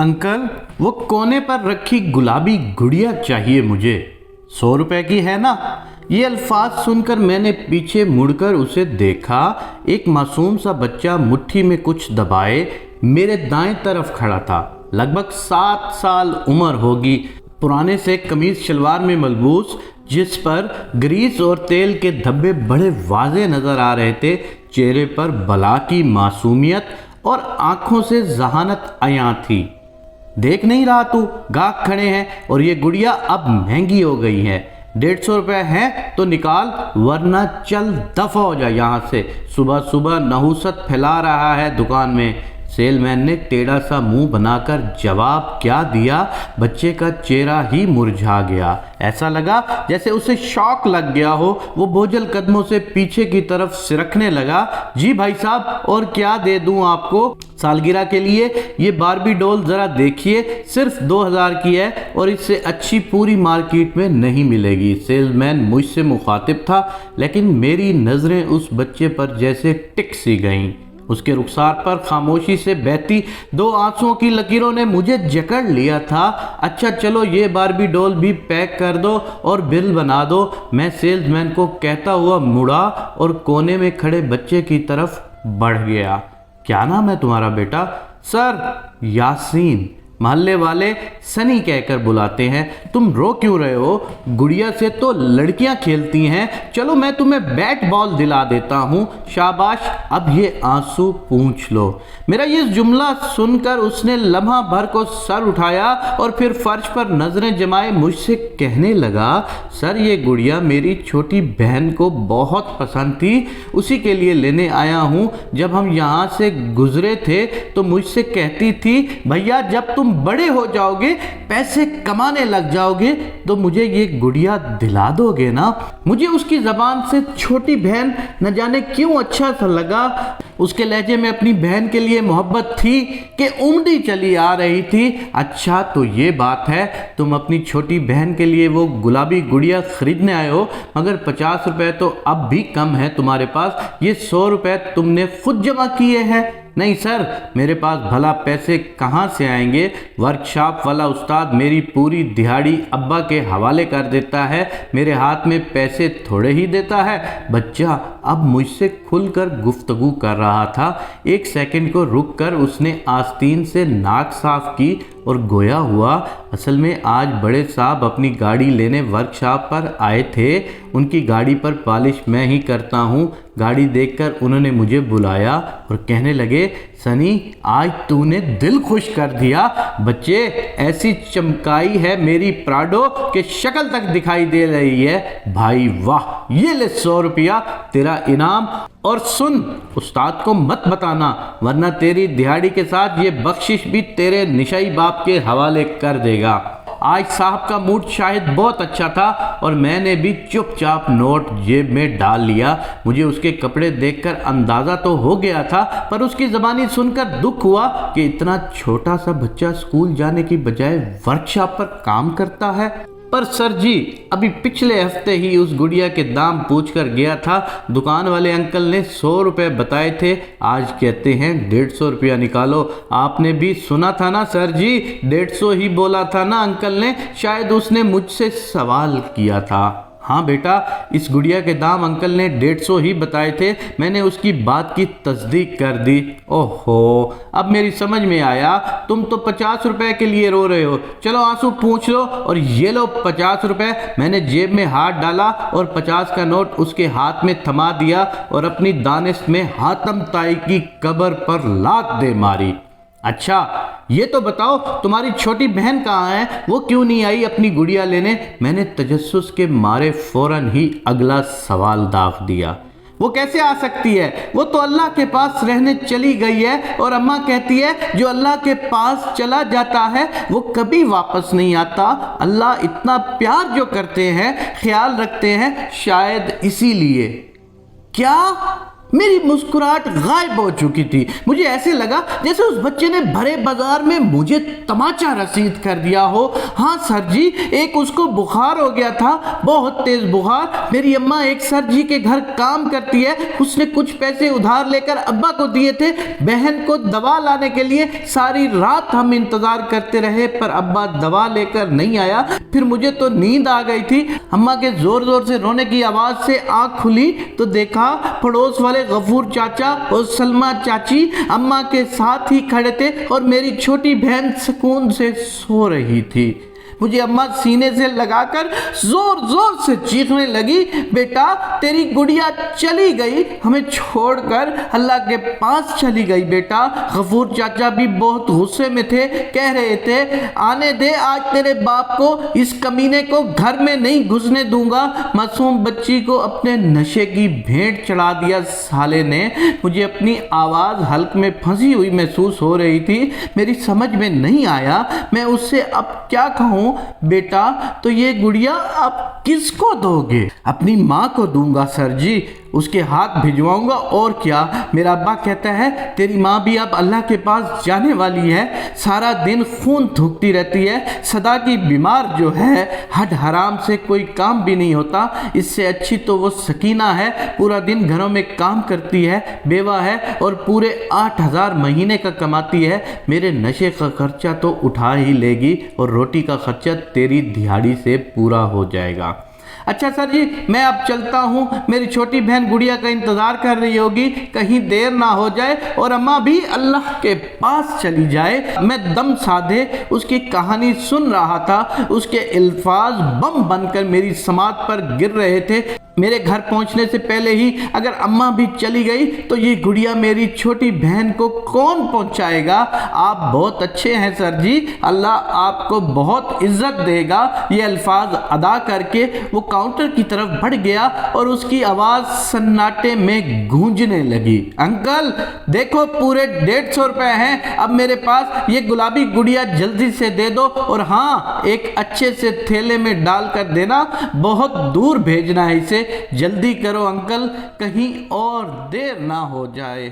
Uncle, वो कोने पर रखी गुलाबी गुड़िया चाहिए मुझे। 100 रुपए की है ना? ये अल्फाज सुनकर मैंने पीछे मुड़कर उसे देखा। एक मासूम सा बच्चा मुट्ठी में कुछ दबाए मेरे दाएं तरफ खड़ा था। लगभग 7 साल उम्र होगी। पुराने से कमीज शलवार में मलबूस, जिस पर ग्रीस और तेल के धब्बे बड़े वाज़े नज़र आ रहे थे। चेहरे पर बला की मासूमियत और आंखों से जहानत अयां थी। देख नहीं रहा तू, गाहक खड़े हैं और ये गुड़िया अब महंगी हो गई है। 150 रुपये हैं तो निकाल, वरना चल दफा हो जा यहाँ से। सुबह सुबह नहुसत फैला रहा है दुकान में। सेलमैन ने टेढ़ा सा मुंह बनाकर जवाब क्या दिया, बच्चे का चेहरा ही मुरझा गया। ऐसा लगा जैसे उसे शॉक लग गया हो। वो बोझल कदमों से पीछे की तरफ सिरकने लगा। जी भाई साहब, और क्या दे दूं आपको? सालगिरह के लिए ये बारबी डॉल ज़रा देखिए, सिर्फ 2000 की है और इससे अच्छी पूरी मार्केट में नहीं मिलेगी। सेल्समैन मुझसे मुखातिब था, लेकिन मेरी नज़रें उस बच्चे पर जैसे टिक सी गईं। उसके रुखसार पर खामोशी से बहती 2 आंसुओं की लकीरों ने मुझे जकड़ लिया था। अच्छा चलो, ये बारबी डॉल भी पैक कर दो और बिल बना दो, मैं सेल्समैन को कहता हुआ मुड़ा और कोने में खड़े बच्चे की तरफ बढ़ गया। क्या नाम है तुम्हारा बेटा? सर, यासीन। मोहल्ले वाले सनी कहकर बुलाते हैं। तुम रो क्यों रहे हो? गुड़िया से तो लड़कियां खेलती हैं। चलो मैं तुम्हें बैट बॉल दिला देता हूँ। शाबाश, अब ये आंसू पूंछ लो। मेरा ये जुमला सुनकर उसने लम्हा भर को सर उठाया और फिर फर्श पर नजरें जमाए मुझसे कहने लगा, सर ये गुड़िया मेरी छोटी बहन को बहुत पसंद थी, उसी के लिए लेने आया हूँ। जब हम यहाँ से गुजरे थे तो मुझसे कहती थी, भैया जब तुम बड़े हो जाओगे, पैसे कमाने लग जाओगे, तो मुझे ये गुड़िया दिला दोगे ना? मुझे उसकी ज़बान से छोटी बहन न जाने क्यों अच्छा सा लगा। उसके लहजे में अपनी बहन के लिए मोहब्बत थी कि उमड़ी चली आ रही थी। अच्छा तो ये बात है, तुम अपनी छोटी बहन के लिए वो गुलाबी गुड़िया खरीदने आए हो, मगर 50 रुपए तो अब भी कम है तुम्हारे पास। ये 100 रुपए तुमने खुद जमा किए हैं? नहीं सर, मेरे पास भला पैसे कहाँ से आएंगे? वर्कशॉप वाला उस्ताद मेरी पूरी दिहाड़ी अब्बा के हवाले कर देता है, मेरे हाथ में पैसे थोड़े ही देता है। बच्चा अब मुझसे खुलकर गुफ्तगू कर रहा था। एक सेकंड को रुक कर उसने आस्तीन से नाक साफ की और गोया हुआ, असल में आज बड़े साहब अपनी गाड़ी लेने वर्कशॉप पर आए थे। उनकी गाड़ी पर पॉलिश मैं ही करता हूँ। गाड़ी देखकर उन्होंने मुझे बुलाया और कहने लगे, सनी आज तूने दिल खुश कर दिया। बच्चे ऐसी चमकाई है मेरी प्राडो कि शक्ल तक दिखाई दे रही है। भाई वाह, ये ले 100 रुपया तेरा इनाम। और सुन, उस्ताद को मत बताना, वरना तेरी दिहाड़ी के साथ ये बख्शिश भी तेरे निशाई बाप के हवाले कर देगा। आज साहब का मूड शायद बहुत अच्छा था और मैंने भी चुपचाप नोट जेब में डाल लिया। मुझे उसके कपड़े देखकर अंदाज़ा तो हो गया था, पर उसकी ज़बानी सुनकर दुख हुआ कि इतना छोटा सा बच्चा स्कूल जाने की बजाय वर्कशॉप पर काम करता है। पर सर जी, अभी पिछले हफ्ते ही उस गुड़िया के दाम पूछ कर गया था। दुकान वाले अंकल ने 100 रुपये बताए थे, आज कहते हैं 150 रुपया निकालो। आपने भी सुना था ना सर जी, 150 ही बोला था ना अंकल ने? शायद उसने मुझसे सवाल किया था। हाँ बेटा, इस गुड़िया के दाम अंकल ने 150 ही बताए थे। मैंने उसकी बात की तस्दीक कर दी। ओहो, अब मेरी समझ में आया, तुम तो 50 रुपए के लिए रो रहे हो। चलो आंसू पूछ लो और ये लो 50 रुपए। मैंने जेब में हाथ डाला और 50 का नोट उसके हाथ में थमा दिया और अपनी दानिश में हातम ताई की कब्र पर लात दे मारी। अच्छा ये तो बताओ, तुम्हारी छोटी बहन कहाँ है? वो क्यों नहीं आई अपनी गुड़िया लेने? मैंने तजस्सुस के मारे फौरन ही अगला सवाल दाग दिया। वो कैसे आ सकती है? वो तो अल्लाह के पास रहने चली गई है और अम्मा कहती है जो अल्लाह के पास चला जाता है वो कभी वापस नहीं आता। अल्लाह इतना प्यार जो करते हैं, ख्याल रखते हैं, शायद इसीलिए। क्या? मेरी मुस्कुराहट गायब हो चुकी थी। मुझे ऐसे लगा जैसे उस बच्चे ने भरे बाजार में मुझे तमाचा रसीद कर दिया हो। हाँ सर जी, एक उसको बुखार हो गया था, बहुत तेज बुखार। मेरी अम्मा एक सर जी के घर काम करती है, उसने कुछ पैसे उधार लेकर अब्बा को दिए थे बहन को दवा लाने के लिए। सारी रात हम इंतजार करते रहे पर अब्बा दवा लेकर नहीं आया। फिर मुझे तो नींद आ गई थी। अम्मा के जोर जोर से रोने की आवाज से आंख खुली तो देखा पड़ोस वाले गफूर चाचा और सलमा चाची अम्मा के साथ ही खड़े थे और मेरी छोटी बहन सुकून से सो रही थी। मुझे अम्मा सीने से लगाकर जोर जोर से चीखने लगी, बेटा तेरी गुड़िया चली गई, हमें छोड़कर अल्लाह के पास चली गई बेटा। गफूर चाचा भी बहुत गुस्से में थे, कह रहे थे आने दे आज तेरे बाप को, इस कमीने को घर में नहीं घुसने दूंगा। मासूम बच्ची को अपने नशे की भेंट चढ़ा दिया साले ने। मुझे अपनी आवाज़ हल्क में फंसी हुई महसूस हो रही थी। मेरी समझ में नहीं आया मैं उससे अब क्या कहूँ। बेटा तो ये गुड़िया आप किसको दोगे? अपनी माँ को दूंगा सर जी, उसके हाथ भिजवाऊंगा और क्या। मेरा अब्बा कहता है तेरी माँ भी अब अल्लाह के पास जाने वाली है, सारा दिन खून थूकती रहती है, सदा की बीमार जो है, हड हराम से कोई काम भी नहीं होता। इससे अच्छी तो वो सकीना है, पूरा दिन घरों में काम करती है, बेवा है और पूरे 8,000 महीने का कमाती है। मेरे नशे का खर्चा तो उठा ही लेगी और रोटी का खर्चा तेरी दिहाड़ी से पूरा हो जाएगा। अच्छा सर जी, मैं अब चलता हूँ, मेरी छोटी बहन गुड़िया का इंतज़ार कर रही होगी, कहीं देर ना हो जाए और अम्मा भी अल्लाह के पास चली जाए। मैं दम साधे उसकी कहानी सुन रहा था, उसके अल्फाज बम बनकर मेरी समात पर गिर रहे थे। मेरे घर पहुंचने से पहले ही अगर अम्मा भी चली गई तो ये गुड़िया मेरी छोटी बहन को कौन पहुंचाएगा? आप बहुत अच्छे हैं सर जी, अल्लाह आपको बहुत इज्जत देगा। ये अल्फाज अदा करके वो काउंटर की तरफ बढ़ गया और उसकी आवाज़ सन्नाटे में गूंजने लगी। अंकल देखो पूरे 150 रुपए हैं अब मेरे पास, ये गुलाबी गुड़िया जल्दी से दे दो और हाँ एक अच्छे से थैले में डाल कर देना, बहुत दूर भेजना है इसे, जल्दी करो अंकल कहीं और देर ना हो जाए।